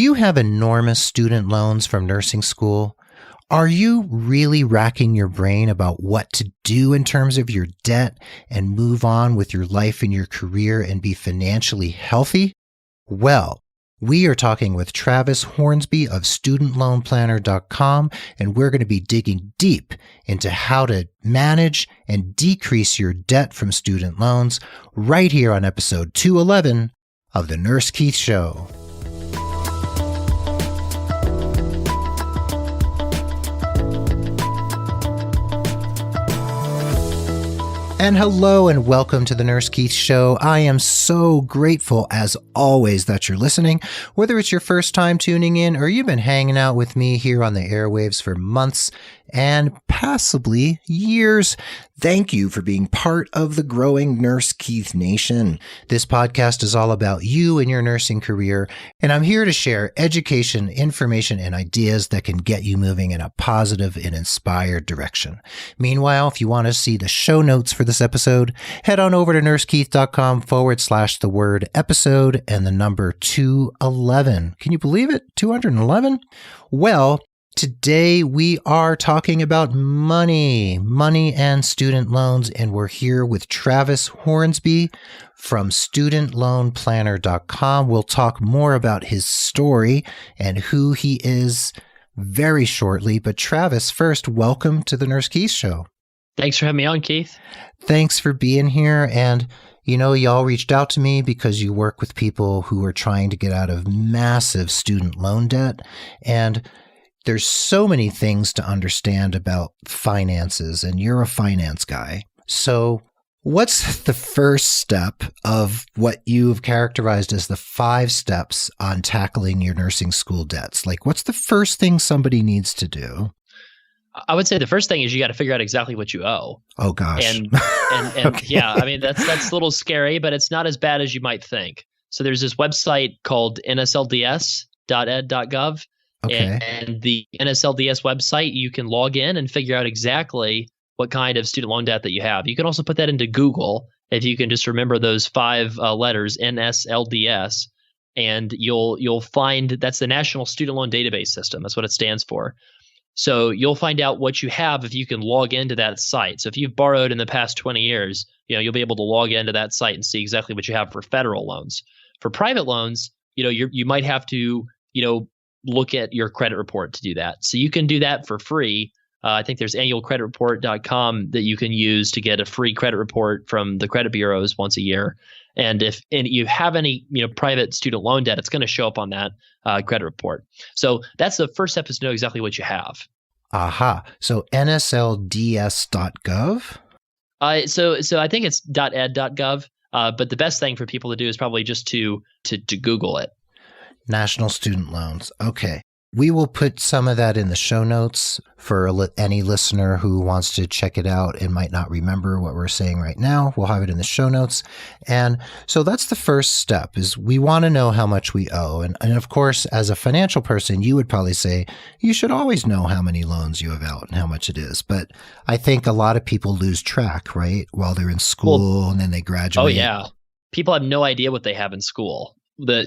Do you have enormous student loans from nursing school? Are you really racking your brain about what to do in terms of your debt and move on with your life and your career and be financially healthy? Well, we are talking with Travis Hornsby of StudentLoanPlanner.com, and we're going to be digging deep into how to manage and decrease your debt from student loans right here on episode 211 of The Nurse Keith Show. And hello and welcome to the Nurse Keith Show. I am so grateful as always that you're listening. Whether it's your first time tuning in or you've been hanging out with me here on the airwaves for months and possibly years, thank you for being part of the growing Nurse Keith Nation. This podcast is all about you and your nursing career, and I'm here to share education, information, and ideas that can get you moving in a positive and inspired direction. Meanwhile, if you want to see the show notes for this episode, head on over to nursekeith.com/the word episode and the number 211. Can you believe it? 211? Well, today we are talking about money and student loans, and we're here with Travis Hornsby from StudentLoanPlanner.com. We'll talk more about his story and who he is very shortly. But Travis, first, welcome to the Nurse Keith Show. Thanks for having me on, Keith. Thanks for being here. And you know, y'all reached out to me because you work with people who are trying to get out of massive student loan debt. And there's so many things to understand about finances, and you're a finance guy. So what's the first step of what you've characterized as the 5 steps on tackling your nursing school debts? Like, what's the first thing somebody needs to do? I would say the first thing is you got to figure out exactly what you owe. Oh, gosh. And Okay. Yeah, I mean, that's a little scary, but it's not as bad as you might think. So there's this website called nslds.ed.gov. Okay. And the NSLDS website, you can log in and figure out exactly what kind of student loan debt that you have. You can also put that into Google if you can just remember those 5 letters, NSLDS, and you'll find that's the National Student Loan Database System. That's what it stands for. So you'll find out what you have if you can log into that site. So if you've borrowed in the past 20 years, you'll be able to log into that site and see exactly what you have for federal loans. For private loans, you might have to, look at your credit report to do that. So you can do that for free. I think there's annualcreditreport.com that you can use to get a free credit report from the credit bureaus once a year. And if you have any private student loan debt, it's going to show up on that credit report. So that's the first step, is to know exactly what you have. Aha. So nslds.gov? So I think it's .ed.gov. But the best thing for people to do is probably just to Google it. National Student Loans. Okay. We will put some of that in the show notes for any listener who wants to check it out and might not remember what we're saying right now. We'll have it in the show notes. And so that's the first step, is we want to know how much we owe. And of course, as a financial person, you would probably say you should always know how many loans you have out and how much it is. But I think a lot of people lose track, right? While they're in school and then they graduate. Oh, yeah. People have no idea what they have in school.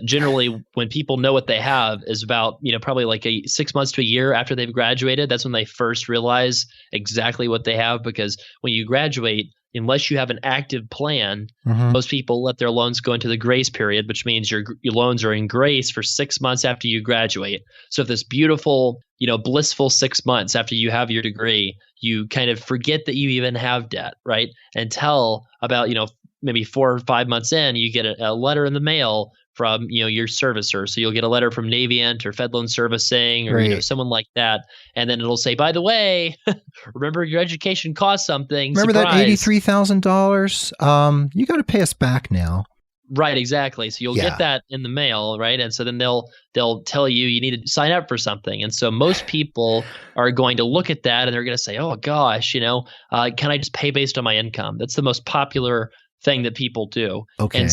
Generally, when people know what they have is about, probably like 6 months to a year after they've graduated. That's when they first realize exactly what they have, because when you graduate, unless you have an active plan, most people let their loans go into the grace period, which means your loans are in grace for 6 months after you graduate. So if this beautiful, blissful 6 months after you have your degree, you kind of forget that you even have debt, right? Until about, maybe 4 or 5 months in, you get a letter in the mail from your servicer. So you'll get a letter from Navient or Fed Loan Servicing or right. Someone like that, and then it'll say, by the way, remember your education cost something. Remember Surprise. that $83,000? You got to pay us back now. Right, exactly. So you'll get that in the mail, right? And so then they'll tell you need to sign up for something. And so most people are going to look at that and they're going to say, oh gosh, can I just pay based on my income? That's the most popular thing that people do. Okay. And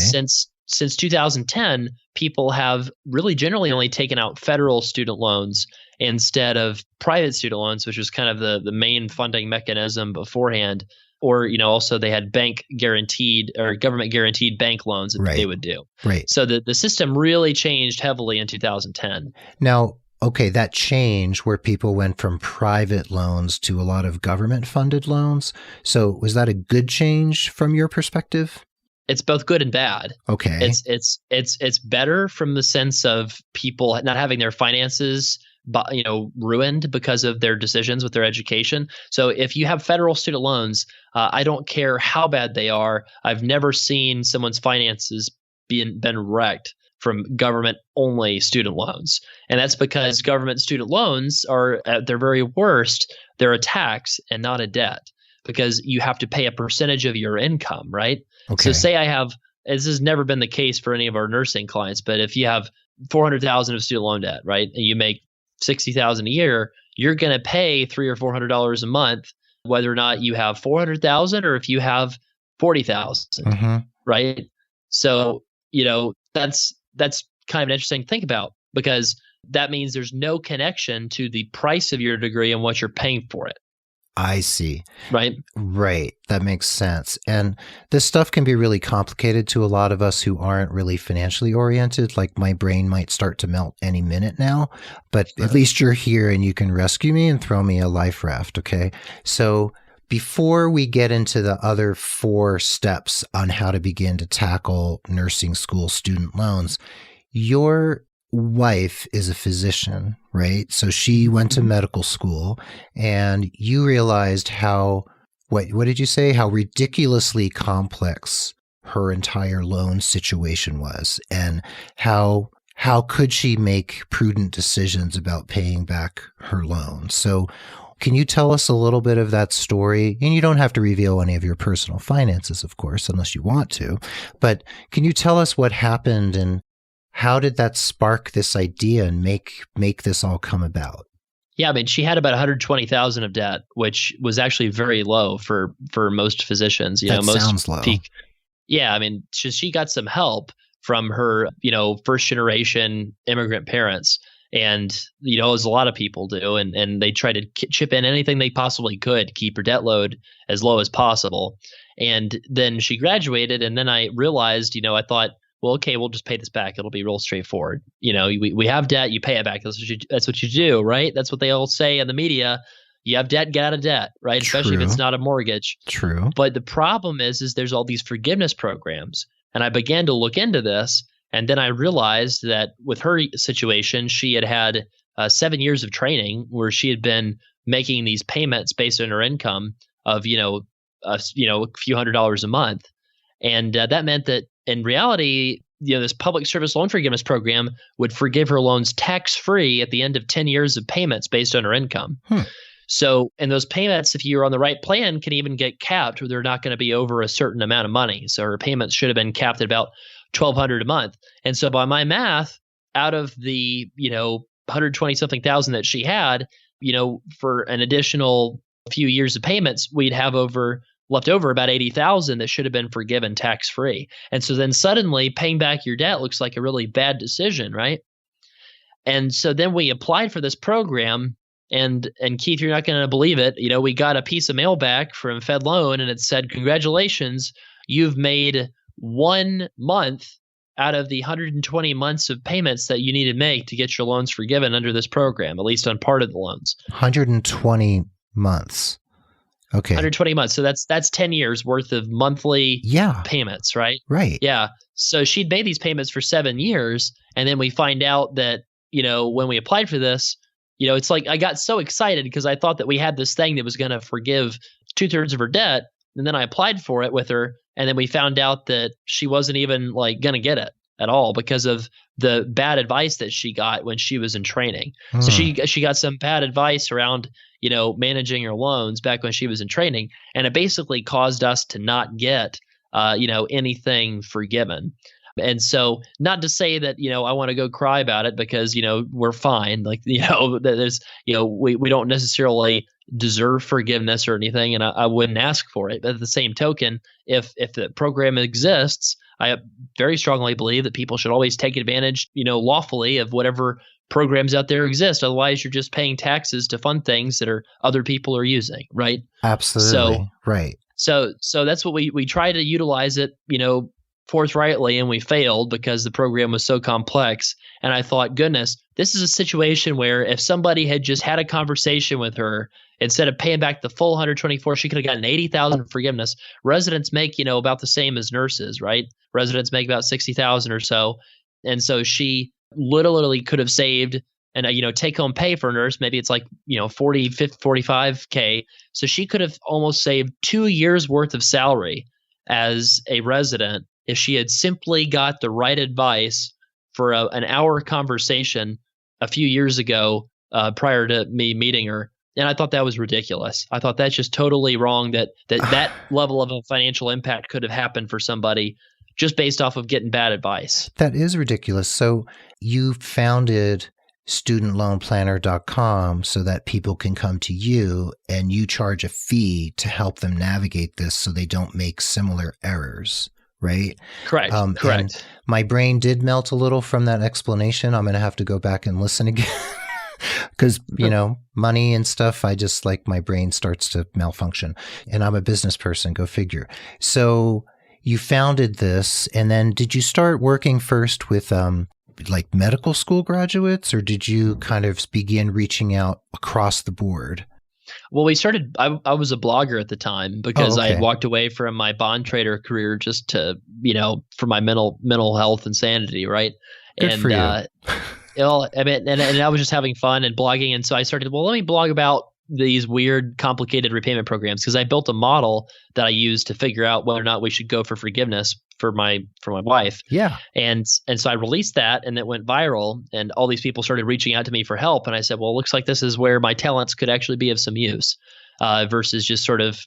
since 2010, people have really generally only taken out federal student loans instead of private student loans, which was kind of the main funding mechanism beforehand. or, also they had bank guaranteed or government guaranteed bank loans that they would do. Right. So the system really changed heavily in 2010. Now, okay, that change where people went from private loans to a lot of government funded loans. So was that a good change from your perspective? It's both good and bad. Okay. It's better from the sense of people not having their finances ruined because of their decisions with their education. So if you have federal student loans, I don't care how bad they are. I've never seen someone's finances been wrecked from government only student loans. And that's because government student loans are at their very worst, they're a tax and not a debt, because you have to pay a percentage of your income, right? Okay. So say this has never been the case for any of our nursing clients, but if you have $400,000 of student loan debt, right, and you make $60,000 a year, you're going to pay $300 or $400 a month, whether or not you have $400,000 or if you have $40,000, right? So that's kind of an interesting to think about, because that means there's no connection to the price of your degree and what you're paying for it. I see. Right. Right. That makes sense. And this stuff can be really complicated to a lot of us who aren't really financially oriented. Like my brain might start to melt any minute now, but at least you're here and you can rescue me and throw me a life raft. Okay. So before we get into the other 4 steps on how to begin to tackle nursing school student loans, your wife is a physician, right? So she went to medical school, and you realized what did you say? How ridiculously complex her entire loan situation was, and how could she make prudent decisions about paying back her loan? So can you tell us a little bit of that story? And you don't have to reveal any of your personal finances, of course, unless you want to, but can you tell us what happened and how did that spark this idea and make this all come about? Yeah, I mean, she had about $120,000 of debt, which was actually very low for most physicians. That sounds low. Yeah, I mean, she got some help from her, first generation immigrant parents, and as a lot of people do, and they try to chip in anything they possibly could to keep her debt load as low as possible. And then she graduated, and then I realized, I thought, well, okay, we'll just pay this back. It'll be real straightforward. We have debt, you pay it back. That's what you do, right? That's what they all say in the media. You have debt, get out of debt, right? True. Especially if it's not a mortgage. True. But the problem is there's all these forgiveness programs. And I began to look into this. And then I realized that with her situation, she had 7 years of training where she had been making these payments based on her income of, a few $100s a month. And that meant that in reality, this public service loan forgiveness program would forgive her loans tax-free at the end of 10 years of payments based on her income. So, and those payments, if you're on the right plan, can even get capped where they're not going to be over a certain amount of money. So her payments should have been capped at about $1,200 a month. And so by my math, out of the, 120 something thousand that she had, for an additional few years of payments, we'd have left over about 80,000 that should have been forgiven tax-free. And so then suddenly paying back your debt looks like a really bad decision, right? And so then we applied for this program, and Keith, you're not going to believe it. We got a piece of mail back from Fed Loan, and it said, "Congratulations, you've made 1 month out of the 120 months of payments that you need to make to get your loans forgiven under this program, at least on part of the loans." 120 months. Okay. 120 months. So that's 10 years worth of monthly payments, right? Right. Yeah. So she'd made these payments for 7 years. And then we find out that, when we applied for this, it's like I got so excited because I thought that we had this thing that was going to forgive 2/3 of her debt. And then I applied for it with her. And then we found out that she wasn't even going to get it at all because of the bad advice that she got when she was in training. So she got some bad advice around, managing her loans back when she was in training. And it basically caused us to not get, anything forgiven. And so not to say that, I want to go cry about it because, we're fine. There's, we don't necessarily deserve forgiveness or anything. And I wouldn't ask for it. But at the same token, if the program exists, I very strongly believe that people should always take advantage, lawfully of whatever programs out there exist. Otherwise, you're just paying taxes to fund things that other people are using, right? Absolutely. Right. So that's what we try to utilize it, forthrightly, and we failed because the program was so complex. And I thought, goodness, this is a situation where if somebody had just had a conversation with her, instead of paying back the full 124, she could have gotten 80,000 forgiveness. Residents make, about the same as nurses, right? Residents make about 60,000 or so. And so she literally could have saved, and take home pay for a nurse, maybe it's like 40, 50, 45K. So she could have almost saved 2 years worth of salary as a resident if she had simply got the right advice for an hour conversation a few years ago, prior to me meeting her. And I thought that was ridiculous. I thought that's just totally wrong, that level of a financial impact could have happened for somebody just based off of getting bad advice. That is ridiculous. So you founded studentloanplanner.com so that people can come to you and you charge a fee to help them navigate this so they don't make similar errors, right? Correct. Correct. And my brain did melt a little from that explanation. I'm going to have to go back and listen again because, money and stuff, I just my brain starts to malfunction, and I'm a business person, go figure. So you founded this, and then did you start working first with medical school graduates, or did you kind of begin reaching out across the board? Well, we started, I was a blogger at the time because okay. I had walked away from my bond trader career just to, for my mental health and sanity, right? Good and for you. And I was just having fun and blogging. And so I started, let me blog about these weird, complicated repayment programs, because I built a model that I used to figure out whether or not we should go for forgiveness for my wife. Yeah. And so I released that, and it went viral, and all these people started reaching out to me for help. And I said, well, it looks like this is where my talents could actually be of some use, versus just sort of,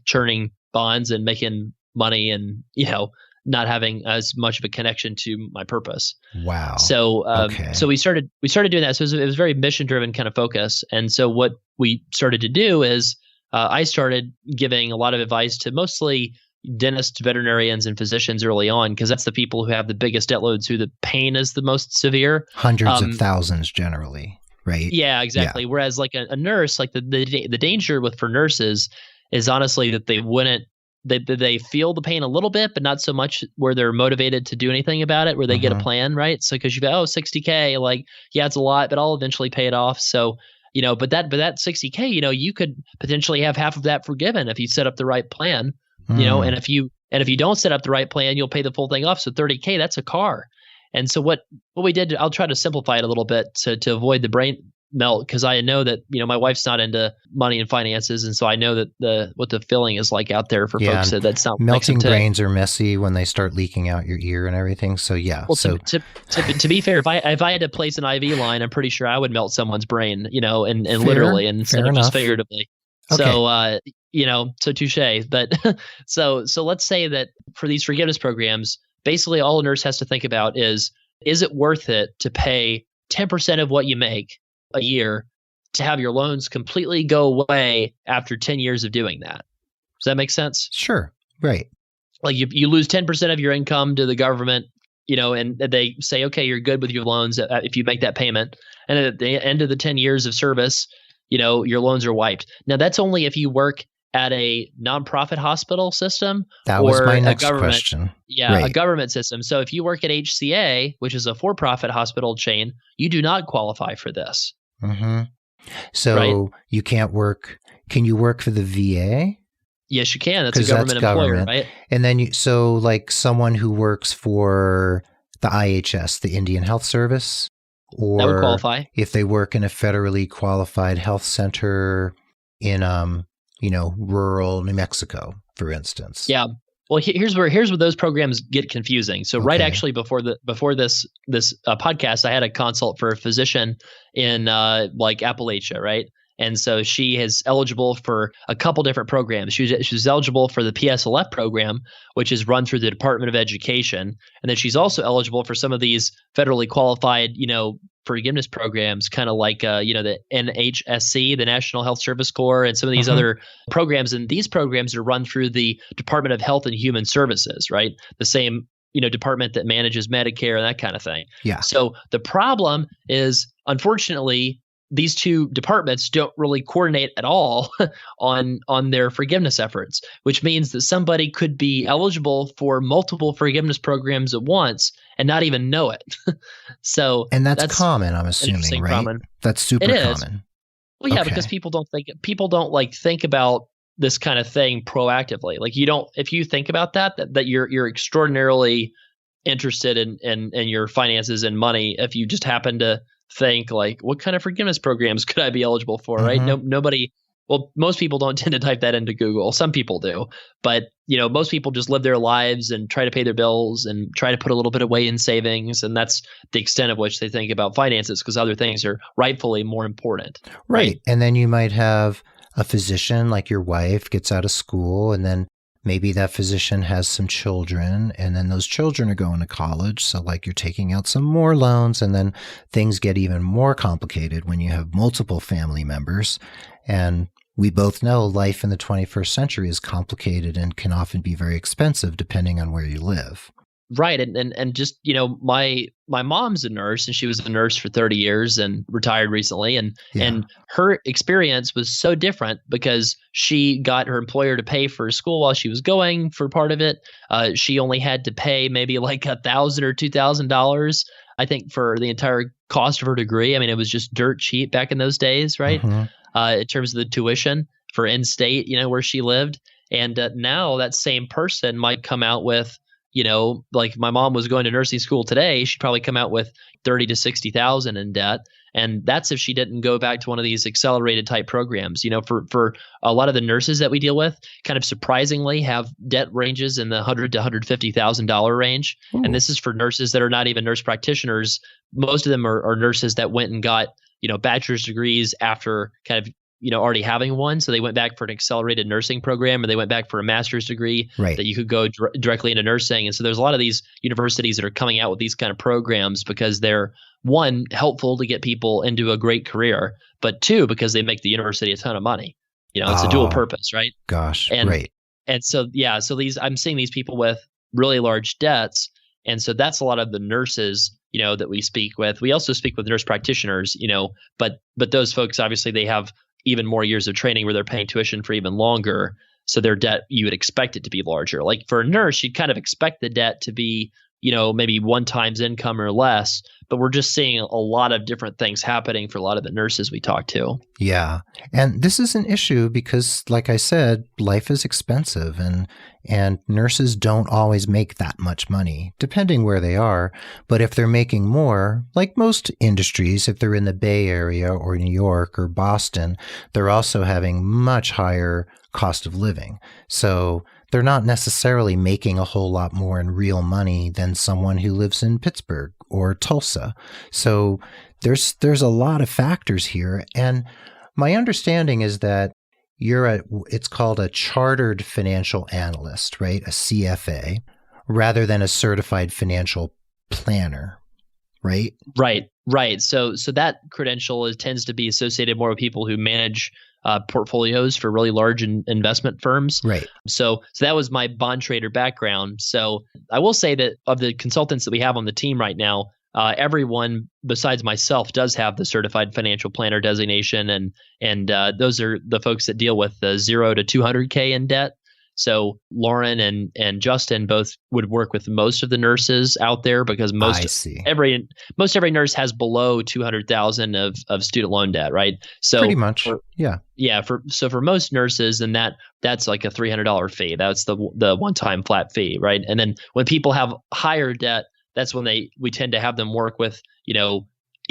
churning bonds and making money and, not having as much of a connection to my purpose. Wow. So, okay. So we started doing that. So it was very mission driven kind of focus. And so what we started to do is, I started giving a lot of advice to mostly dentists, veterinarians, and physicians early on, because that's the people who have the biggest debt loads, who the pain is the most severe. Hundreds of thousands generally, right? Yeah, exactly. Yeah. Whereas like a nurse, like the danger for nurses is honestly that they feel the pain a little bit, but not so much where they're motivated to do anything about it, where they get a plan, right? So because you go, $60K, it's a lot, but I'll eventually pay it off. So, but that $60K, you could potentially have half of that forgiven if you set up the right plan, and if you don't set up the right plan, you'll pay the full thing off. So $30K, that's a car. And so what we did, I'll try to simplify it a little bit to avoid the brain melt, because I know that my wife's not into money and finances, and so I know that what the feeling is like out there for folks that's not melting brains are messy when they start leaking out your ear and everything. So yeah. Well, so to be fair, if I had to place an IV line, I'm pretty sure I would melt someone's brain, and fair, literally instead of just figuratively. Okay. So so touche. But so let's say that for these forgiveness programs, basically all a nurse has to think about is it worth it to pay 10% of what you make a year to have your loans completely go away after 10 years of doing that? Does that make sense? Sure. Right. Like you lose 10% of your income to the government, and they say, okay, you're good with your loans if you make that payment. And at the end of the 10 years of service, your loans are wiped. Now that's only if you work at a nonprofit hospital system. That was my next question. Yeah, right. A government system. So if you work at HCA, which is a for-profit hospital chain, you do not qualify for this. Mm-hmm. So you can't work. Can you work for the VA? Yes, you can. That's a government employer, right? And then someone who works for the IHS, the Indian Health Service, or that would qualify. If they work in a federally qualified health center in rural New Mexico, for instance. Yeah. Well, here's where those programs get confusing. So right actually before this podcast, I had a consult for a physician in Appalachia, right? And so she is eligible for a couple different programs. She's eligible for the PSLF program, which is run through the Department of Education. And then she's also eligible for some of these federally qualified, forgiveness programs, kind of like, the NHSC, the National Health Service Corps, and some of these other programs. And these programs are run through the Department of Health and Human Services, right? The same, department that manages Medicare and that kind of thing. Yeah. So the problem is, unfortunately, these two departments don't really coordinate at all on their forgiveness efforts, which means that somebody could be eligible for multiple forgiveness programs at once and not even know it. So And that's common, I'm assuming, right? Common. That's super common. Well, yeah, because people don't like think about this kind of thing proactively. Like if you think about that you're extraordinarily interested in your finances and money, if you just happen to think like, what kind of forgiveness programs could I be eligible for? Right? Nobody. Well, most people don't tend to type that into Google. Some people do, but most people just live their lives and try to pay their bills and try to put a little bit away in savings, and that's the extent of which they think about finances, because other things are rightfully more important. Right. And then you might have a physician, like your wife gets out of school, and then maybe that physician has some children, and then those children are going to college. So like you're taking out some more loans, and then things get even more complicated when you have multiple family members. And we both know life in the 21st century is complicated and can often be very expensive depending on where you live. Right. And just, my mom's a nurse, and she was a nurse for 30 years and retired recently. And her experience was so different because she got her employer to pay for school while she was going for part of it. She only had to pay maybe like $1,000 or $2,000, I think, for the entire cost of her degree. I mean, it was just dirt cheap back in those days, right? In terms of the tuition for in-state, where she lived. And now that same person might come out with, like my mom was going to nursing school today, she'd probably come out with 30 to 60,000 in debt. And that's if she didn't go back to one of these accelerated type programs. For a lot of the nurses that we deal with, kind of surprisingly have debt ranges in the $100,000 to $150,000 range. Ooh. And this is for nurses that are not even nurse practitioners. Most of them are nurses that went and got, bachelor's degrees after kind of, already having one. So they went back for an accelerated nursing program, or they went back for a master's degree that you could go directly into nursing. And so there's a lot of these universities that are coming out with these kind of programs because they're, one, helpful to get people into a great career, but two, because they make the university a ton of money. It's a dual purpose, right? Gosh, great. And so, I'm seeing these people with really large debts. And so that's a lot of the nurses, that we speak with. We also speak with nurse practitioners, but those folks, obviously, they have even more years of training where they're paying tuition for even longer. So their debt, you would expect it to be larger. Like for a nurse, you'd kind of expect the debt to be, maybe 1 time's income or less. But we're just seeing a lot of different things happening for a lot of the nurses we talk to. Yeah. And this is an issue because, like I said, life is expensive, and nurses don't always make that much money, depending where they are. But if they're making more, like most industries, if they're in the Bay Area or New York or Boston, they're also having much higher cost of living. So they're not necessarily making a whole lot more in real money than someone who lives in Pittsburgh or Tulsa. So there's a lot of factors here. And my understanding is that it's called a chartered financial analyst, right? A CFA, rather than a certified financial planner, right? Right. So that credential tends to be associated more with people who manage portfolios for really large investment firms. Right. So that was my bond trader background. So I will say that of the consultants that we have on the team right now, everyone besides myself does have the certified financial planner designation, and those are the folks that deal with the 0 to 200K in debt. So Lauren and Justin both would work with most of the nurses out there because most every nurse has below 200,000 of student loan debt, right? So pretty much, yeah. For most nurses, and that's like a $300 fee. That's the one-time flat fee, right? And then when people have higher debt, that's when we tend to have them work with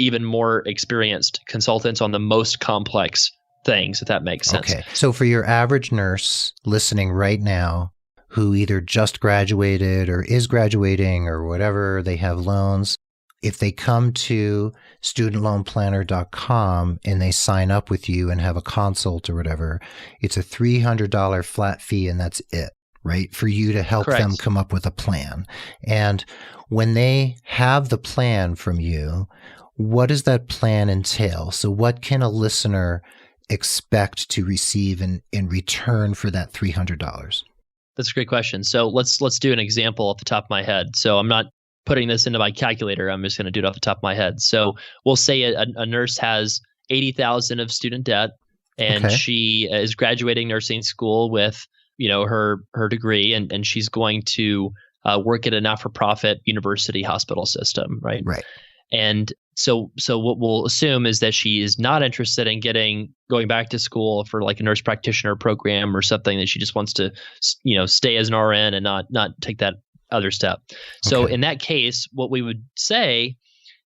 even more experienced consultants on the most complex things, if that makes sense. Okay. So for your average nurse listening right now who either just graduated or is graduating or whatever, they have loans, if they come to studentloanplanner.com and they sign up with you and have a consult or whatever, it's a $300 flat fee and that's it, right? For you to help Correct. them come up with a plan. And when they have the plan from you, what does that plan entail? So what can a listener expect to receive in return for that $300? That's a great question. So let's do an example off the top of my head. So I'm not putting this into my calculator. I'm just going to do it off the top of my head. So we'll say a nurse has $80,000 of student debt, and she is graduating nursing school with, her degree, and she's going to work at a not-for-profit university hospital system, right? Right. And so what we'll assume is that she is not interested in going back to school for like a nurse practitioner program or something, that she just wants to, stay as an RN and not take that other step. So in that case, what we would say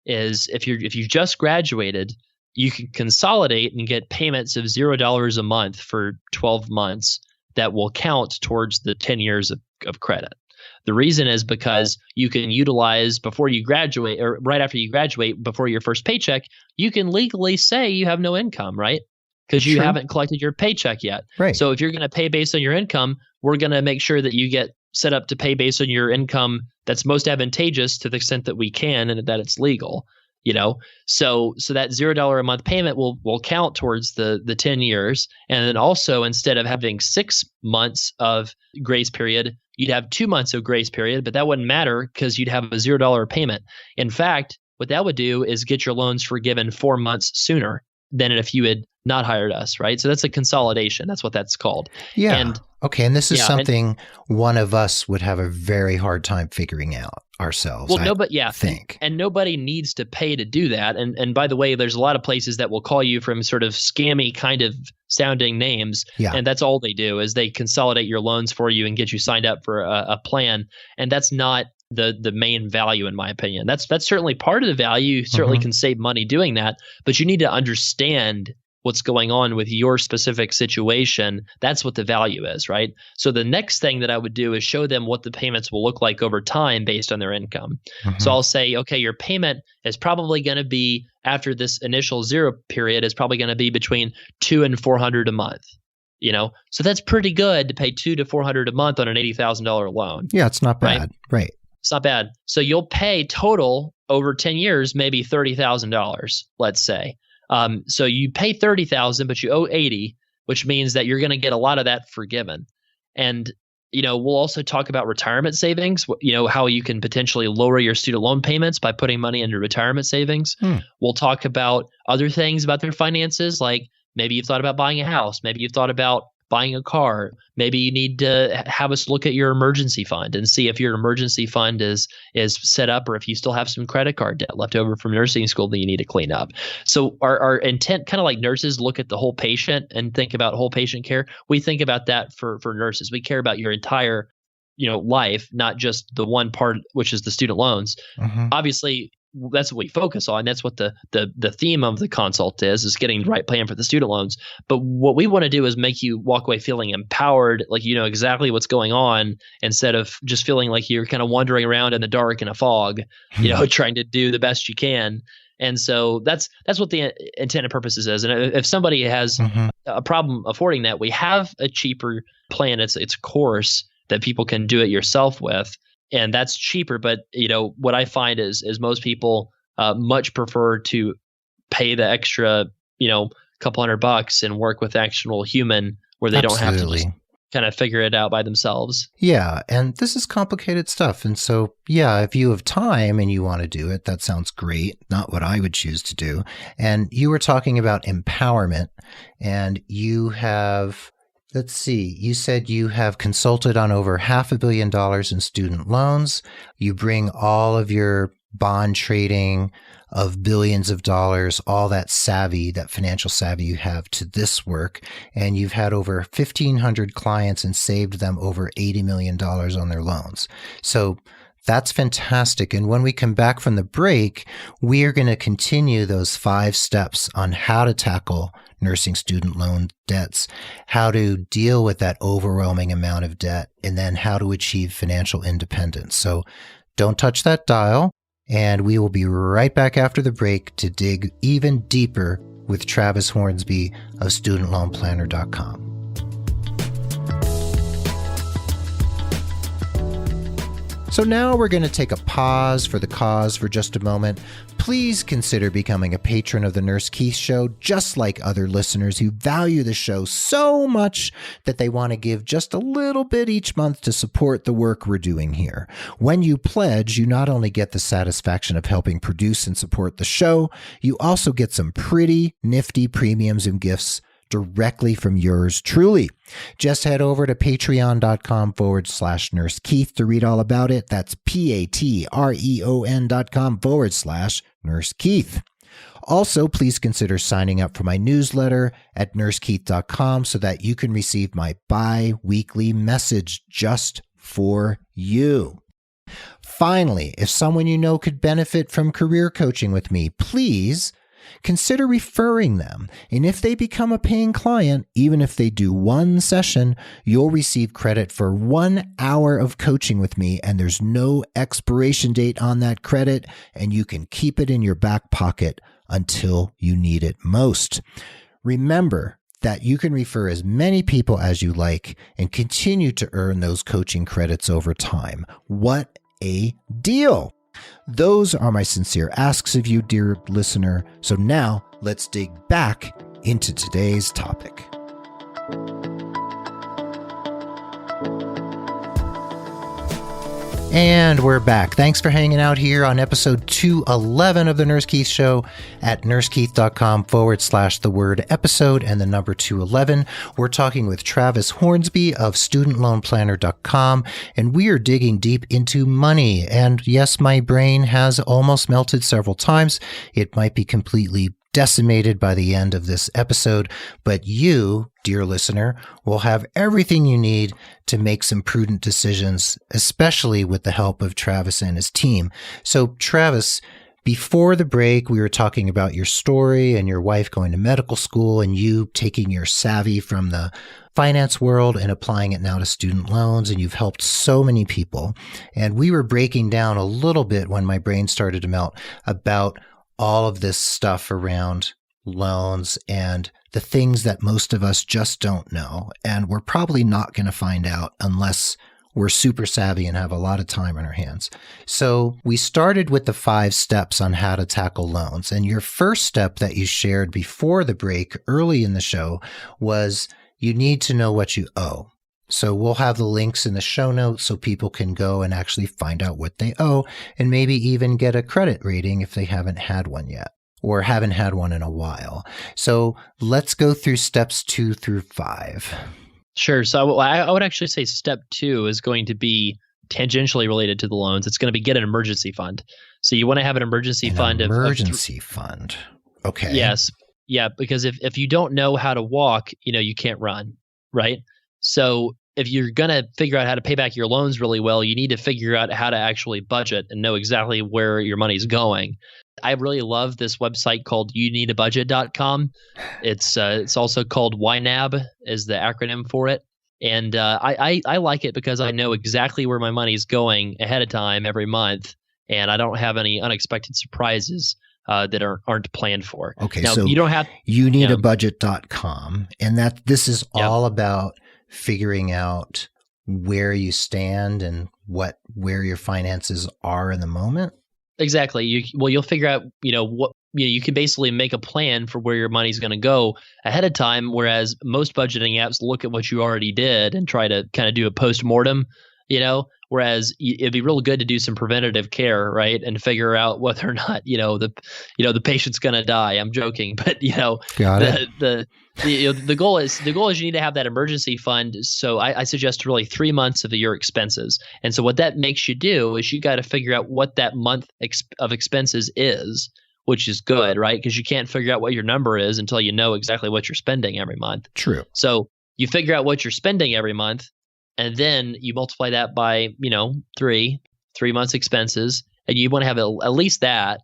is if you just graduated, you can consolidate and get payments of $0 a month for 12 months that will count towards the 10 years of credit. The reason is because you can utilize before you graduate, or right after you graduate, before your first paycheck, you can legally say you have no income, right? Because you haven't collected your paycheck yet. Right. So if you're going to pay based on your income, we're going to make sure that you get set up to pay based on your income that's most advantageous to the extent that we can and that it's legal. So that $0 a month payment will count towards the 10 years. And then also, instead of having 6 months of grace period, you'd have 2 months of grace period, but that wouldn't matter because you'd have a $0 payment. In fact, what that would do is get your loans forgiven 4 months sooner than if you had not hired us, right? So that's a consolidation. That's what that's called. Yeah. And this is something one of us would have a very hard time figuring out ourselves. Well, and nobody needs to pay to do that. And by the way, there's a lot of places that will call you from sort of scammy kind of sounding names. Yeah. And that's all they do is they consolidate your loans for you and get you signed up for a plan. And that's not the main value, in my opinion. That's certainly part of the value. You certainly can save money doing that, but you need to understand what's going on with your specific situation. That's what the value is, right? So the next thing that I would do is show them what the payments will look like over time based on their income. So I'll say, okay, your payment is probably going to be, after this initial zero period, is probably going to be between $200 and $400 a month. So that's pretty good to pay $200 to $400 a month on an $80,000 loan. Yeah, it's not bad. Right. It's not bad. So you'll pay total over 10 years, maybe $30,000, let's say. So you pay $30,000, but you owe $80,000, which means that you're going to get a lot of that forgiven. And, we'll also talk about retirement savings, how you can potentially lower your student loan payments by putting money into retirement savings. We'll talk about other things about their finances, like maybe you've thought about buying a house. Maybe you've thought about buying a car. Maybe you need to have us look at your emergency fund and see if your emergency fund is set up, or if you still have some credit card debt left over from nursing school that you need to clean up. So our intent, kind of like nurses look at the whole patient and think about whole patient care, we think about that for nurses. We care about your entire life, not just the one part, which is the student loans. Obviously, that's what we focus on. That's what the theme of the consult is getting the right plan for the student loans. But what we want to do is make you walk away feeling empowered, like you know exactly what's going on, instead of just feeling like you're kind of wandering around in the dark in a fog, trying to do the best you can. And so that's what the intent and purposes is. And if somebody has a problem affording that, we have a cheaper plan. It's a course that people can do it yourself with. And that's cheaper, but what I find is most people much prefer to pay the extra, couple $100 and work with actual human, where they don't have to just kind of figure it out by themselves. Yeah, and this is complicated stuff. And so, yeah, if you have time and you want to do it, that sounds great. Not what I would choose to do. And you were talking about empowerment, and you have... Let's see. You said you have consulted on over $500 million in student loans. You bring all of your bond trading of billions of dollars, all that savvy, that financial savvy you have to this work. And you've had over 1,500 clients and saved them over $80 million on their loans. So that's fantastic. And when we come back from the break, we are going to continue those 5 steps on how to tackle nursing student loan debts, how to deal with that overwhelming amount of debt, and then how to achieve financial independence. So don't touch that dial, and we will be right back after the break to dig even deeper with Travis Hornsby of StudentLoanPlanner.com. So now we're going to take a pause for the cause for just a moment. Please consider becoming a patron of the Nurse Keith Show, just like other listeners who value the show so much that they want to give just a little bit each month to support the work we're doing here. When you pledge, you not only get the satisfaction of helping produce and support the show, you also get some pretty nifty premiums and gifts directly from yours truly. Just head over to patreon.com/Nurse Keith to read all about it. That's patreon.com/Nurse Keith. Also, please consider signing up for my newsletter at nursekeith.com so that you can receive my bi-weekly message just for you. Finally, if someone you know could benefit from career coaching with me, please consider referring them. And if they become a paying client, even if they do one session, you'll receive credit for 1 hour of coaching with me, and there's no expiration date on that credit, and you can keep it in your back pocket until you need it most. Remember that you can refer as many people as you like and continue to earn those coaching credits over time. What a deal! Those are my sincere asks of you, dear listener. So now let's dig back into today's topic. And we're back. Thanks for hanging out here on episode 211 of the Nurse Keith Show at nursekeith.com/the word episode and the number 211. We're talking with Travis Hornsby of studentloanplanner.com, and we are digging deep into money. And yes, my brain has almost melted several times. It might be completely decimated by the end of this episode, but you, dear listener, will have everything you need to make some prudent decisions, especially with the help of Travis and his team. So, Travis, before the break, we were talking about your story and your wife going to medical school and you taking your savvy from the finance world and applying it now to student loans, and you've helped so many people. And we were breaking down a little bit when my brain started to melt about all of this stuff around loans and the things that most of us just don't know. And we're probably not going to find out unless we're super savvy and have a lot of time on our hands. So we started with the 5 steps on how to tackle loans. And your first step that you shared before the break early in the show was you need to know what you owe. So we'll have the links in the show notes so people can go and actually find out what they owe and maybe even get a credit rating if they haven't had one yet or haven't had one in a while. So let's go through steps 2 through 5. Sure. So I would actually say step 2 is going to be tangentially related to the loans. It's going to be get an emergency fund. So you want to have an emergency fund. Emergency fund. Okay. Yes. Yeah. Because if you don't know how to walk, you can't run, right? So if you're going to figure out how to pay back your loans really well, you need to figure out how to actually budget and know exactly where your money's going. I really love this website called youneedabudget.com. It's also called YNAB is the acronym for it. And I like it because I know exactly where my money's going ahead of time every month, and I don't have any unexpected surprises that aren't planned for. Okay, now, so you don't have youneedabudget.com, and that this is all about figuring out where you stand and where your finances are in the moment. Exactly. You'll figure out, what you can basically make a plan for where your money's going to go ahead of time. Whereas most budgeting apps look at what you already did and try to kind of do a post-mortem, whereas it'd be real good to do some preventative care, right? And figure out whether or not, the patient's going to die. I'm joking, but Got it. The goal is you need to have that emergency fund. So I suggest really 3 months of your expenses. And so what that makes you do is you got to figure out what that month of expenses is, which is good, right? Because you can't figure out what your number is until you know exactly what you're spending every month. True. So you figure out what you're spending every month, and then you multiply that by, 3 months expenses, and you want to have at least that.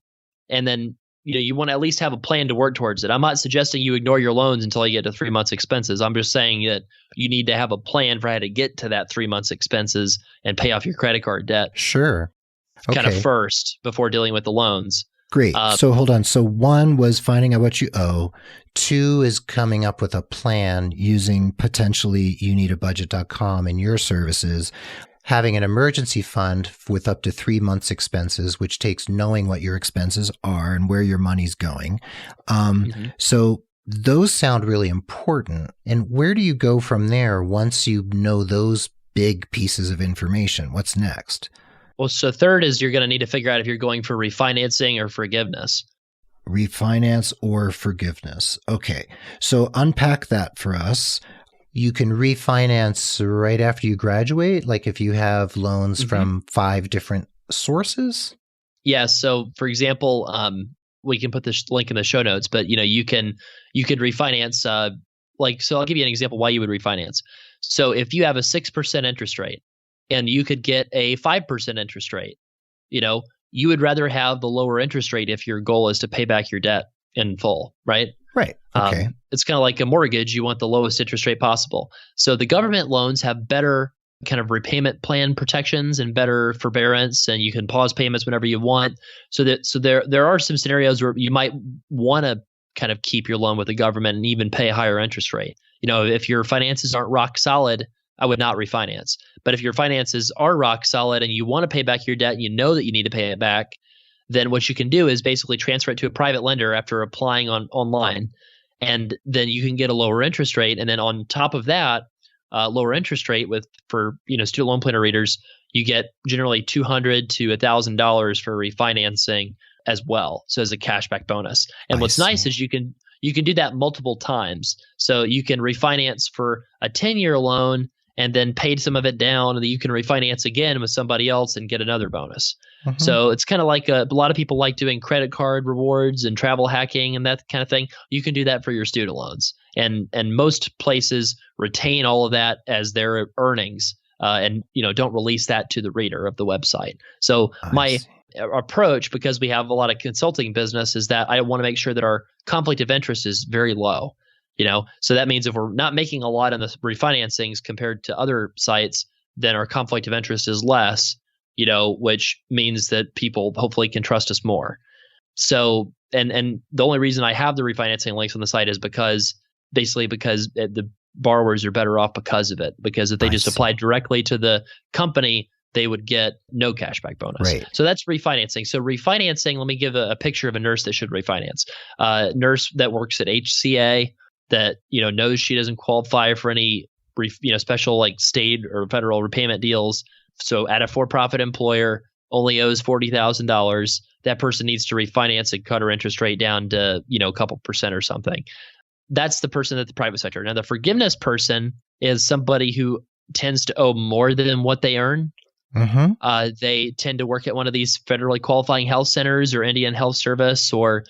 And then, you want to at least have a plan to work towards it. I'm not suggesting you ignore your loans until you get to 3 months expenses. I'm just saying that you need to have a plan for how to get to that 3 months expenses and pay off your credit card debt. Sure. Okay. Kind of first before dealing with the loans. Great. So hold on. So 1 was finding out what you owe. 2 is coming up with a plan using potentially youneedabudget.com and your services. having an emergency fund with up to 3 months expenses, which takes knowing what your expenses are and where your money's going. So those sound really important. And where do you go from there once you know those big pieces of information? What's next? Well, so third is you're going to need to figure out if you're going for refinancing or forgiveness. Refinance or forgiveness. Okay. So unpack that for us. You can refinance right after you graduate, like if you have loans from 5 different sources? Yeah. So for example, we can put this link in the show notes, but you could refinance, so I'll give you an example why you would refinance. So if you have a 6% interest rate and you could get a 5% interest rate, you would rather have the lower interest rate if your goal is to pay back your debt in full, right? Right. Okay. It's kind of like a mortgage. You want the lowest interest rate possible. So the government loans have better kind of repayment plan protections and better forbearance, and you can pause payments whenever you want. So there are some scenarios where you might want to kind of keep your loan with the government and even pay a higher interest rate. If your finances aren't rock solid, I would not refinance. But if your finances are rock solid and you want to pay back your debt and you know that you need to pay it back, then what you can do is basically transfer it to a private lender after applying online, and then you can get a lower interest rate. And then on top of that, lower interest rate for student loan planner readers, you get generally $200 to $1,000 for refinancing as well. So as a cashback bonus. And what's nice is you can do that multiple times. So you can refinance for a 10-year loan and then paid some of it down, and then you can refinance again with somebody else and get another bonus. So it's kind of like a lot of people like doing credit card rewards and travel hacking and that kind of thing. You can do that for your student loans. And most places retain all of that as their earnings and don't release that to the reader of the website. So my approach, because we have a lot of consulting business, is that I want to make sure that our conflict of interest is very low. So that means if we're not making a lot on the refinancings compared to other sites, then our conflict of interest is less, which means that people hopefully can trust us more. So, and the only reason I have the refinancing links on the site is because the borrowers are better off because of it. Because if they just applied directly to the company, they would get no cashback bonus. Right. So that's refinancing. So refinancing, let me give a picture of a nurse that should refinance. Nurse that works at HCA that knows she doesn't qualify for any special like state or federal repayment deals. So at a for-profit employer, only owes $40,000. That person needs to refinance and cut her interest rate down to a couple percent or something. That's the person at the private sector. Now the forgiveness person is somebody who tends to owe more than what they earn. They tend to work at one of these federally qualifying health centers or Indian Health Service or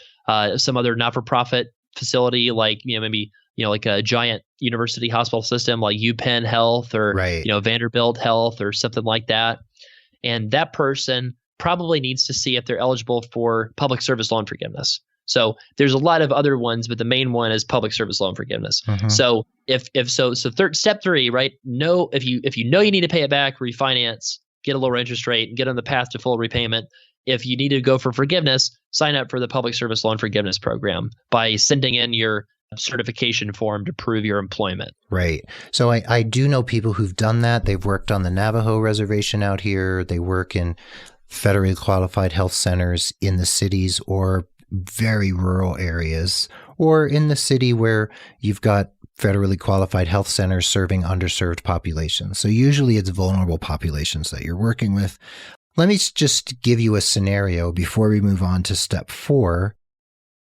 some other not-for-profit facility, like maybe like a giant university hospital system like UPenn Health or Vanderbilt Health or something like that. And that person probably needs to see if they're eligible for public service loan forgiveness. So there's a lot of other ones, but the main one is public service loan forgiveness. So step 3, right? If you know you need to pay it back, refinance, get a lower interest rate, and get on the path to full repayment. If you need to go for forgiveness, sign up for the Public Service Loan Forgiveness Program by sending in your certification form to prove your employment. Right. So I do know people who've done that. They've worked on the Navajo reservation out here. They work in federally qualified health centers in the cities or very rural areas, or in the city where you've got federally qualified health centers serving underserved populations. So usually it's vulnerable populations that you're working with. Let me just give you a scenario before we move on to step 4.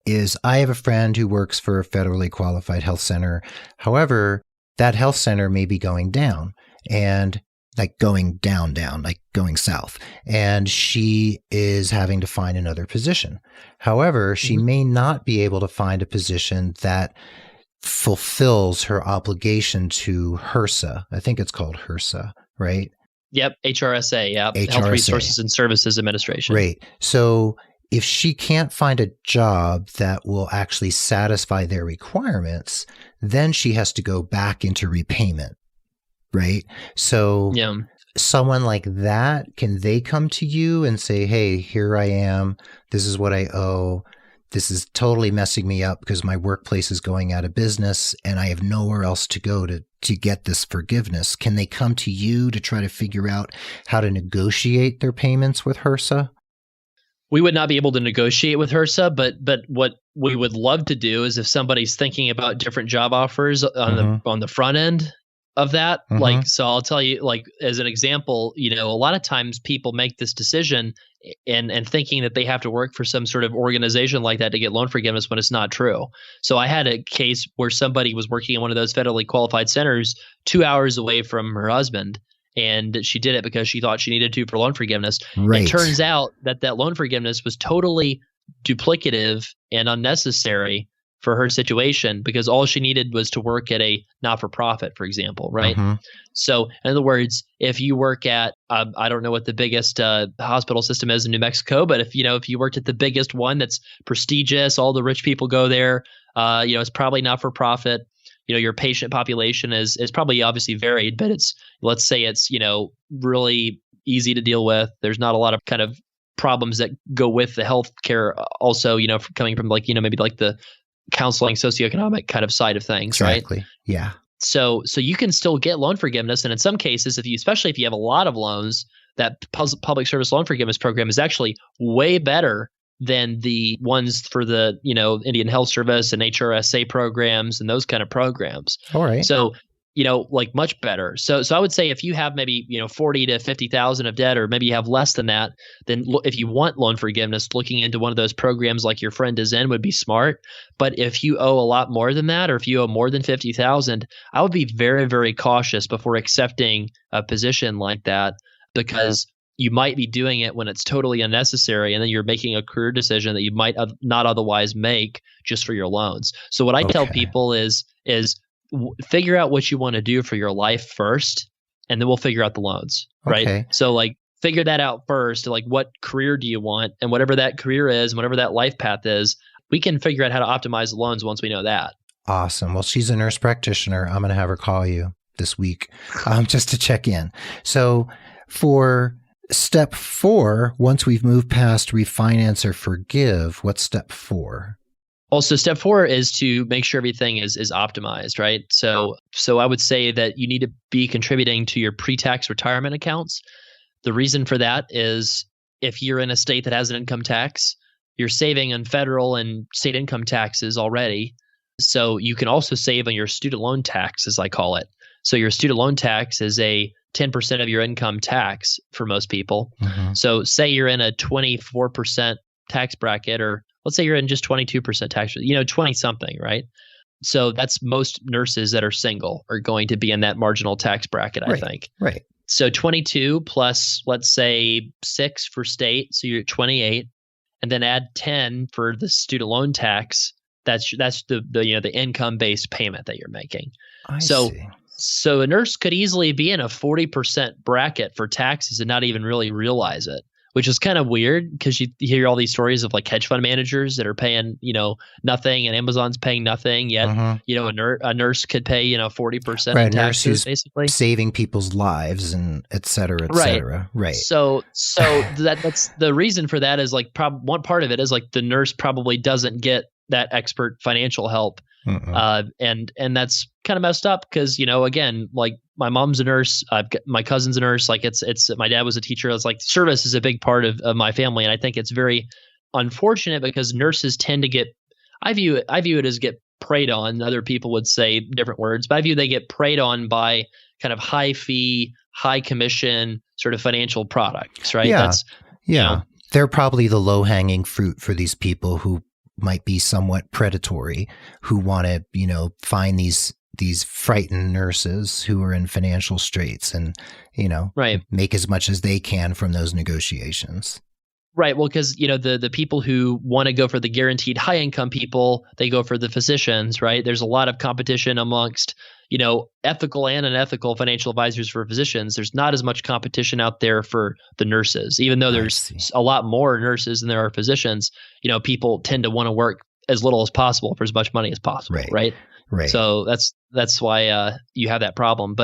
Is I have a friend who works for a federally qualified health center. However, that health center may be going down and like going down, like going south. And she is having to find another position. However, she may not be able to find a position that fulfills her obligation to HRSA. I think it's called HRSA, right? Yep, HRSA, yeah, HRSA. Health Resources and Services Administration. Right. So if she can't find a job that will actually satisfy their requirements, then she has to go back into repayment, right? So someone like that, can they come to you and say, hey, here I am, this is what I owe, this is totally messing me up because my workplace is going out of business and I have nowhere else to go to get this forgiveness. Can they come to you to try to figure out how to negotiate their payments with HRSA? We would not be able to negotiate with HRSA, but what we would love to do is if somebody's thinking about different job offers on the front end of that, like, so I'll tell you, like, as an example, a lot of times people make this decision and thinking that they have to work for some sort of organization like that to get loan forgiveness when it's not true. So I had a case where somebody was working in one of those federally qualified centers 2 hours away from her husband. And she did it because she thought she needed to for loan forgiveness. Right. It turns out that loan forgiveness was totally duplicative and unnecessary for her situation because all she needed was to work at a not-for-profit, for example, right? So in other words, if you work at, I don't know what the biggest hospital system is in New Mexico, but if you worked at the biggest one that's prestigious, all the rich people go there, it's probably not-for-profit. Your patient population is probably obviously varied, but let's say it's really easy to deal with. There's not a lot of kind of problems that go with the healthcare also, coming from maybe like the counseling socioeconomic kind of side of things, exactly. Right? Yeah. So you can still get loan forgiveness, and in some cases, especially if you have a lot of loans, that public service loan forgiveness program is actually way better than the ones for the Indian Health Service and HRSA programs and those kind of programs. All right. So like much better. So I would say if you have maybe 40 to 50,000 of debt, or maybe you have less than that, then if you want loan forgiveness, looking into one of those programs like your friend is in would be smart. But if you owe a lot more than that, or if you owe more than 50,000, I would be very, very cautious before accepting a position like that, because you might be doing it when it's totally unnecessary, and then you're making a career decision that you might not otherwise make just for your loans. So what I tell people is figure out what you want to do for your life first, and then we'll figure out the loans, right? Okay. So figure that out first. Like, what career do you want? And whatever that career is, and whatever that life path is, we can figure out how to optimize the loans once we know that. Awesome. Well, she's a nurse practitioner. I'm going to have her call you this week just to check in. So for step 4, once we've moved past refinance or forgive, what's step 4? Also, step 4 is to make sure everything is optimized, right? So I would say that you need to be contributing to your pre-tax retirement accounts. The reason for that is if you're in a state that has an income tax, you're saving on federal and state income taxes already. So you can also save on your student loan tax, as I call it. So your student loan tax is a 10% of your income tax for most people. So say you're in a 24% tax bracket, or let's say you're in just 22% tax, 20 something, right? So that's most nurses that are single are going to be in that marginal tax bracket, I think. Right. So 22 plus, let's say 6 for state, so you're at 28, and then add 10 for the student loan tax. That's the income-based payment that you're making. I see. So a nurse could easily be in a 40% bracket for taxes and not even really realize it, which is kind of weird because you hear all these stories of like hedge fund managers that are paying, nothing, and Amazon's paying nothing, yet, a nurse could pay, 40% of taxes, basically. Saving people's lives and et cetera, et cetera. Right. So that's the reason for that is one part of it is the nurse probably doesn't get that expert financial help. And that's kind of messed up because, again, my mom's a nurse, my cousin's a nurse, it's my dad was a teacher. It's service is a big part of my family. And I think it's very unfortunate because nurses tend to get, I view it as get preyed on. Other people would say different words, but I view they get preyed on by kind of high fee, high commission sort of financial products, right? Yeah. They're probably the low hanging fruit for these people who might be somewhat predatory, who want to, find these frightened nurses who are in financial straits and, make as much as they can from those negotiations. Right. Well, because, the people who want to go for the guaranteed high income people, they go for the physicians, right? There's a lot of competition amongst, ethical and unethical financial advisors for physicians. There's not as much competition out there for the nurses, even though there's a lot more nurses than there are physicians. People tend to want to work as little as possible for as much money as possible. Right. So that's why you have that problem.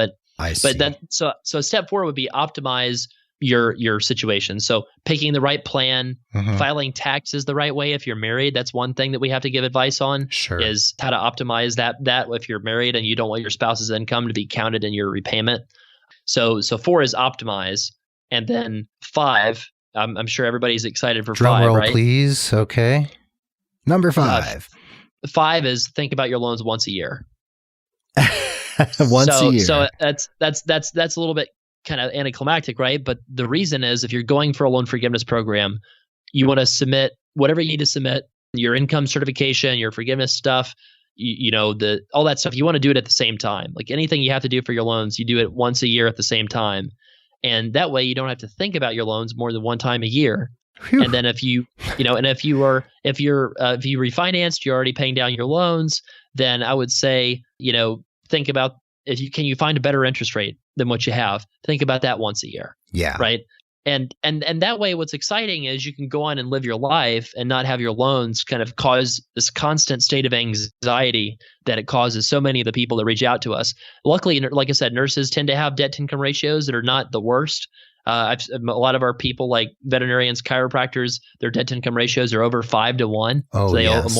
So step 4 would be optimize your situation. So picking the right plan, Mm-hmm. filing taxes the right way if you're married. That's one thing that we have to give advice on. Sure. Is how to optimize that if you're married and you don't want your spouse's income to be counted in your repayment. So 4 is optimize, and then 5. I'm sure everybody's excited for Drum 5, roll, right? please. Okay. Number 5. 5 is think about your loans once a year. Once a year. So that's a little bit kind of anticlimactic, right? But the reason is if you're going for a loan forgiveness program, you want to submit whatever you need to submit, your income certification, your forgiveness stuff, all that stuff. You want to do it at the same time. Like anything you have to do for your loans, you do it once a year at the same time. And that way you don't have to think about your loans more than one time a year. Whew. And then if you refinanced, you're already paying down your loans, then I would say, think about can you find a better interest rate than what you have? Think about that once a year. Yeah. Right. And that way, what's exciting is you can go on and live your life and not have your loans kind of cause this constant state of anxiety that it causes so many of the people that reach out to us. Luckily, like I said, nurses tend to have debt-to-income ratios that are not the worst. A lot of our people, like veterinarians, chiropractors, their debt-to-income ratios are over 5 to 1. Oh, so they yes. owe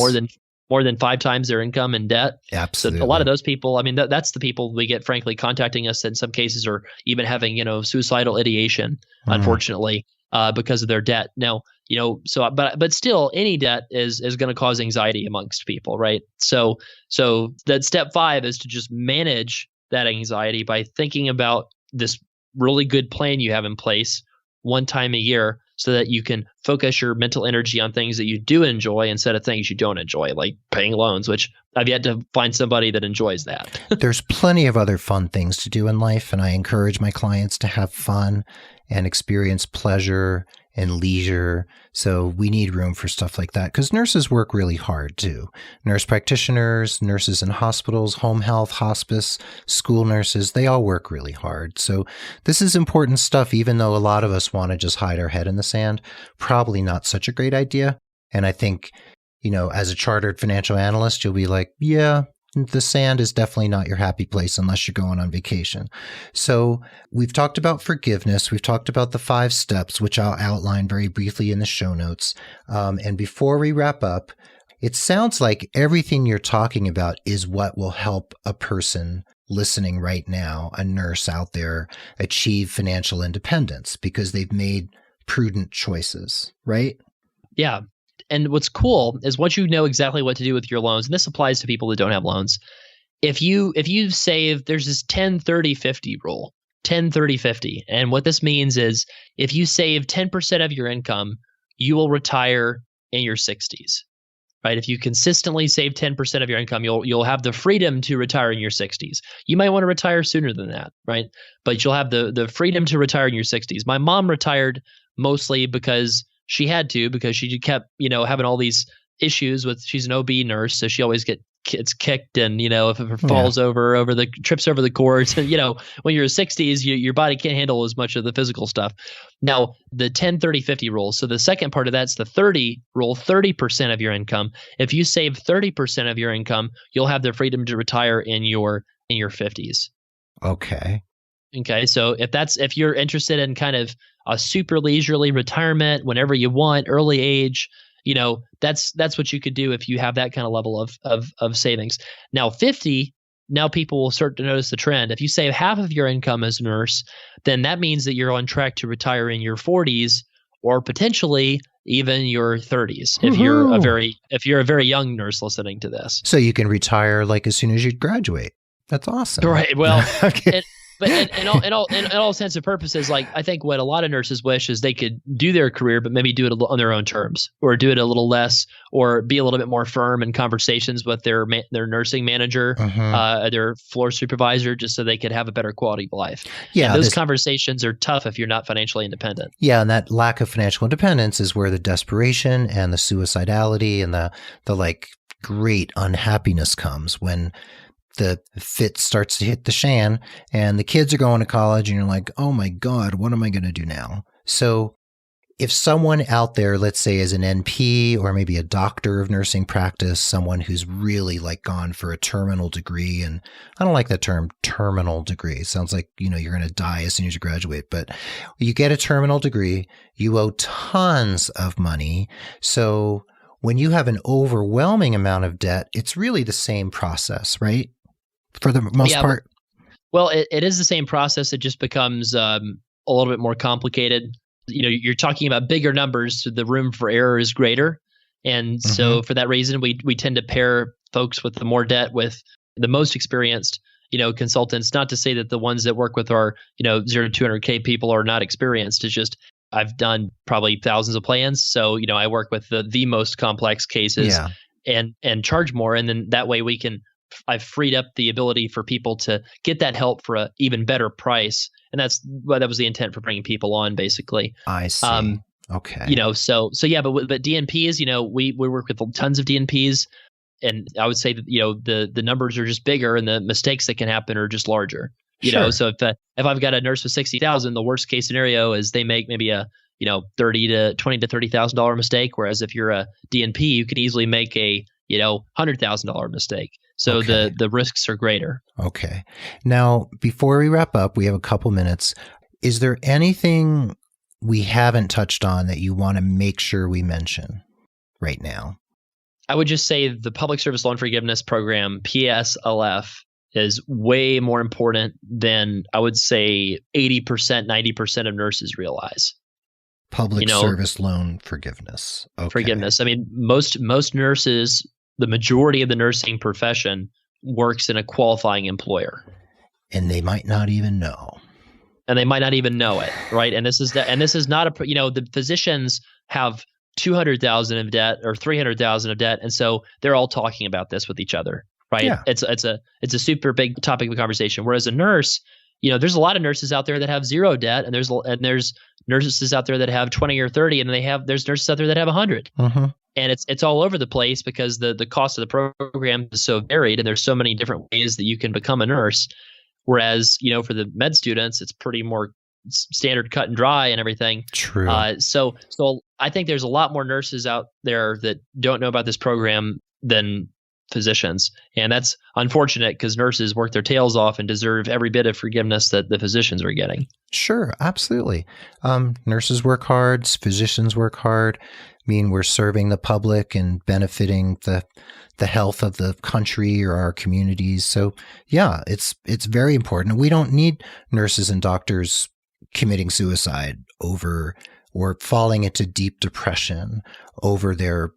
more than 5 times their income in debt. Absolutely. So a lot of those people, I mean, that's the people we get, frankly, contacting us in some cases, or even having, suicidal ideation, unfortunately, because of their debt. Now, but still, any debt is going to cause anxiety amongst people, right? So that step 5 is to just manage that anxiety by thinking about this really good plan you have in place one time a year, so that you can focus your mental energy on things that you do enjoy instead of things you don't enjoy, like paying loans, which I've yet to find somebody that enjoys that. There's plenty of other fun things to do in life, and I encourage my clients to have fun and experience pleasure and leisure. So we need room for stuff like that, because nurses work really hard too. Nurse practitioners, nurses in hospitals, home health, hospice, school nurses, they all work really hard. So this is important stuff, even though a lot of us want to just hide our head in the sand. Probably not such a great idea. And I think, as a chartered financial analyst, you'll be like, yeah, the sand is definitely not your happy place unless you're going on vacation. So we've talked about forgiveness. We've talked about the 5 steps, which I'll outline very briefly in the show notes. And before we wrap up, it sounds like everything you're talking about is what will help a person listening right now, a nurse out there, achieve financial independence because they've made prudent choices, right? Yeah. And what's cool is once you know exactly what to do with your loans, and this applies to people that don't have loans, if you save, there's this 10-30-50 rule, 10-30-50. And what this means is if you save 10% of your income, you will retire in your 60s, right? If you consistently save 10% of your income, you'll have the freedom to retire in your 60s. You might want to retire sooner than that, right? But you'll have the freedom to retire in your 60s. My mom retired mostly because she had to, because she kept, having all these issues with, she's an OB nurse, so she always gets kicked, and if it falls trips over the cords, and when you're in 60s, your body can't handle as much of the physical stuff. Now, the 10-30-50 rule. So the second part of that's the 30 rule, 30% of your income. If you save 30% of your income, you'll have the freedom to retire in your 50s. Okay. Okay, so if you're interested in kind of a super leisurely retirement whenever you want, early age, that's what you could do if you have that kind of level of savings. Now 50, now people will start to notice the trend. If you save half of your income as a nurse, then that means that you're on track to retire in your 40s, or potentially even your 30s if you're a very young nurse listening to this. So you can retire like as soon as you graduate. That's awesome. Right. Well, okay. But in all sense of purposes, like I think what a lot of nurses wish is they could do their career, but maybe do it on their own terms, or do it a little less, or be a little bit more firm in conversations with their nursing manager, their floor supervisor, just so they could have a better quality of life. Yeah, and those conversations are tough if you're not financially independent. Yeah, and that lack of financial independence is where the desperation and the suicidality and the like great unhappiness comes, when the fit starts to hit the shan and the kids are going to college and you're like, oh my God, what am I going to do now? So if someone out there, let's say is an NP or maybe a doctor of nursing practice, someone who's really like gone for a terminal degree, and I don't like that term, terminal degree. It sounds like, you're going to die as soon as you graduate, but you get a terminal degree, you owe tons of money. So when you have an overwhelming amount of debt, it's really the same process, right? For the most part. Well, it is the same process. It just becomes a little bit more complicated. You're talking about bigger numbers, so the room for error is greater. And so for that reason, we tend to pair folks with the more debt with the most experienced, consultants. Not to say that the ones that work with our, 0 to 200K people are not experienced. It's just I've done probably thousands of plans. So, I work with the most complex cases and charge more. And then that way I've freed up the ability for people to get that help for an even better price. And that was the intent for bringing people on, basically. I see. Okay. So yeah, but DNPs, we work with tons of DNPs, and I would say that the numbers are just bigger, and the mistakes that can happen are just larger. So if I've got a nurse with 60,000, the worst case scenario is they make maybe a $20,000 to $30,000 mistake, whereas if you're a DNP, you could easily make a $100,000 mistake. So the risks are greater. Okay. Now, before we wrap up, we have a couple minutes. Is there anything we haven't touched on that you want to make sure we mention right now? I would just say the Public Service Loan Forgiveness Program, PSLF, is way more important than I would say 80%, 90% of nurses realize. Public Service Loan Forgiveness. Okay. Forgiveness. I mean, most nurses, the majority of the nursing profession works in a qualifying employer. And they might not even know. It, right? And this is not the physicians have 200,000 of debt or 300,000 of debt, and so they're all talking about this with each other, right? Yeah. It's a super big topic of conversation. Whereas a nurse, there's a lot of nurses out there that have zero debt, and there's nurses out there that have 20 or 30, and there's nurses out there that have 100. And it's all over the place because the cost of the program is so varied, and there's so many different ways that you can become a nurse. Whereas, for the med students, it's pretty more standard cut and dry and everything. True. So I think there's a lot more nurses out there that don't know about this program than physicians. And that's unfortunate because nurses work their tails off and deserve every bit of forgiveness that the physicians are getting. Sure, absolutely. Nurses work hard, physicians work hard. I mean, we're serving the public and benefiting the health of the country or our communities. So yeah, it's very important. We don't need nurses and doctors committing suicide over or falling into deep depression over their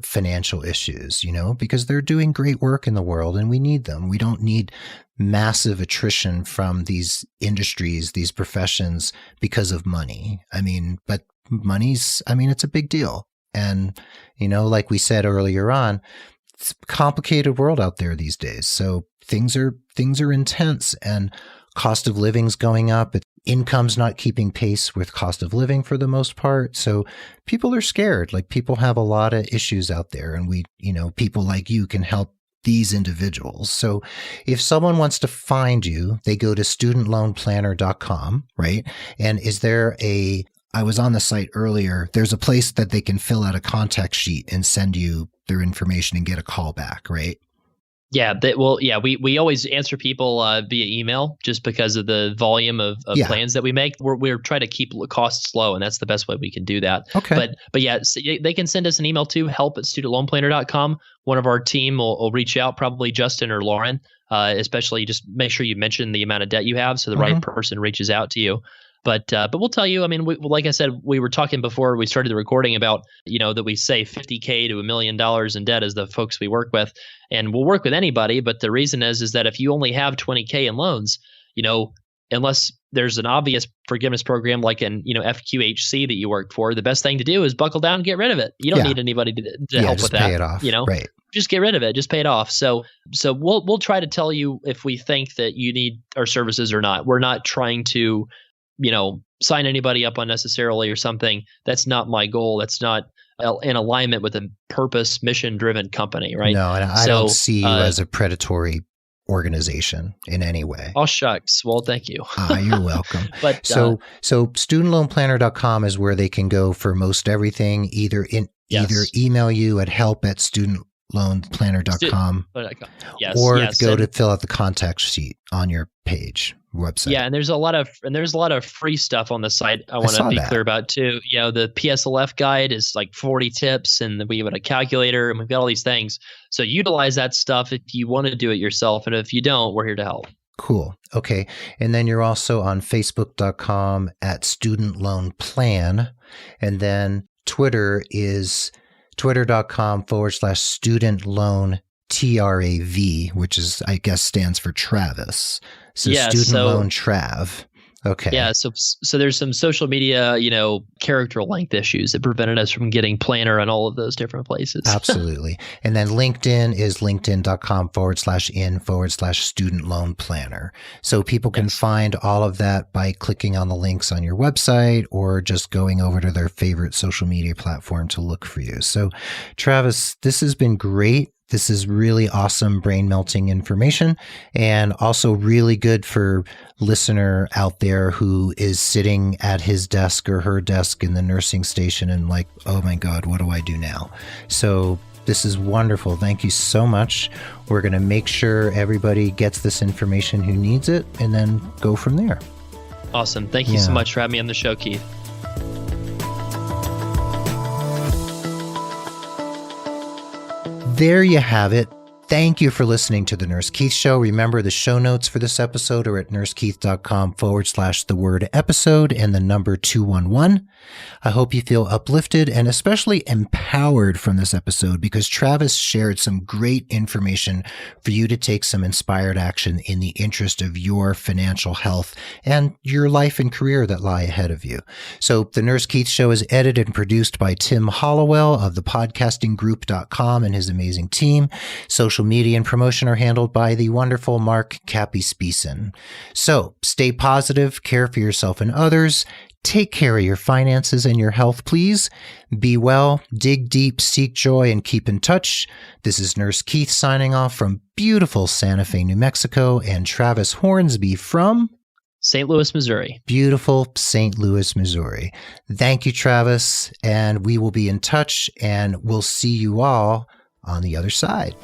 financial issues, because they're doing great work in the world and we need them. We don't need massive attrition from these industries, these professions because of money. I mean, but it's a big deal. And, like we said earlier on, it's a complicated world out there these days. So things are intense and cost of living's going up. Income's not keeping pace with cost of living for the most part. So people are scared. Like people have a lot of issues out there, and people like you can help these individuals. So if someone wants to find you, they go to studentloanplanner.com, right? And I was on the site earlier, there's a place that they can fill out a contact sheet and send you their information and get a call back, right? Yeah, we always answer people via email just because of the volume of plans that we make. We're trying to keep costs low, and that's the best way we can do that. Okay. But yeah, so they can send us an email to help@studentloanplanner.com. One of our team will reach out, probably Justin or Lauren, especially just make sure you mention the amount of debt you have so the right person reaches out to you. But we'll tell you, I mean, like I said, we were talking before we started the recording about, that we say $50K to $1 million in debt as the folks we work with. And we'll work with anybody. But the reason is that if you only have $20K in loans, unless there's an obvious forgiveness program like an, FQHC that you work for, the best thing to do is buckle down and get rid of it. You don't need anybody to help with that. Pay it off. Right. Just get rid of it. Just pay it off. So we'll try to tell you if we think that you need our services or not. We're not trying to sign anybody up unnecessarily or something. That's not my goal. That's not in alignment with a purpose, mission-driven company, right? No, and I don't see you as a predatory organization in any way. Oh, shucks. Well, thank you. You're welcome. But so studentloanplanner.com is where they can go for most everything, either email you at help@studentloanplanner.com or go to fill out the contact sheet on your page website. Yeah, and there's a lot of free stuff on the site. I want to be clear about too. The PSLF guide is like 40 tips, and we have a calculator, and we've got all these things. So utilize that stuff if you want to do it yourself, and if you don't, we're here to help. Cool. Okay. And then you're also on Facebook.com at Student Loan Plan. And then Twitter is twitter.com/Student Loan TRAV, which is, I guess, stands for Travis. So Student Loan Trav. Okay. Yeah. So there's some social media, character length issues that prevented us from getting Planner on all of those different places. Absolutely. And then LinkedIn is linkedin.com/in/Student Loan Planner. So people can find all of that by clicking on the links on your website or just going over to their favorite social media platform to look for you. So Travis, this has been great. This is really awesome brain-melting information, and also really good for listener out there who is sitting at his desk or her desk in the nursing station and like, oh my God, what do I do now? So this is wonderful. Thank you so much. We're going to make sure everybody gets this information who needs it and then go from there. Awesome. Thank you so much for having me on the show, Keith. There you have it. Thank you for listening to The Nurse Keith Show. Remember, the show notes for this episode are at nursekeith.com/the-word-episode and the number 211. I hope you feel uplifted and especially empowered from this episode because Travis shared some great information for you to take some inspired action in the interest of your financial health and your life and career that lie ahead of you. So The Nurse Keith Show is edited and produced by Tim Hollowell of thepodcastinggroup.com and his amazing team. Social media and promotion are handled by the wonderful Mark Cappy-Speason. So stay positive, care for yourself and others, take care of your finances and your health, please. Be well, dig deep, seek joy, and keep in touch. This is Nurse Keith signing off from beautiful Santa Fe, New Mexico, and Travis Hornsby from St. Louis, Missouri. Beautiful St. Louis, Missouri. Thank you, Travis, and we will be in touch, and we'll see you all on the other side.